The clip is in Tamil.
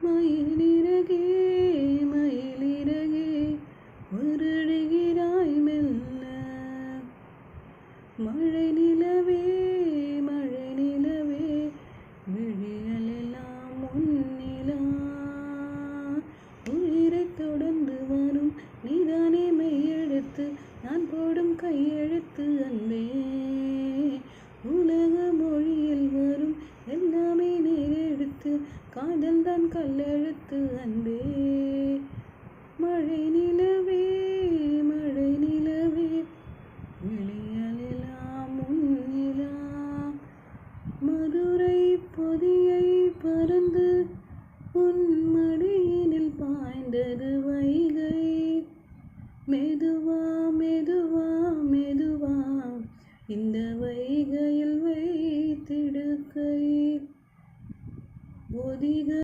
மயிலிறகே மயிலிறகே வருடுகிறாய் மெல்ல மழை நிலவே விழிகளெல்லாம் உன்னிலா உயிரை தொடர்ந்து வரும் நீதானே மெய்யெழுத்து நான் போடும் கையெழுத்து அன்பே உலக மொழியில் வரும் எல்லாமே நேரெழுத்து காதல் தான் கல்லெழுத்து அன்பே மழை நிலவே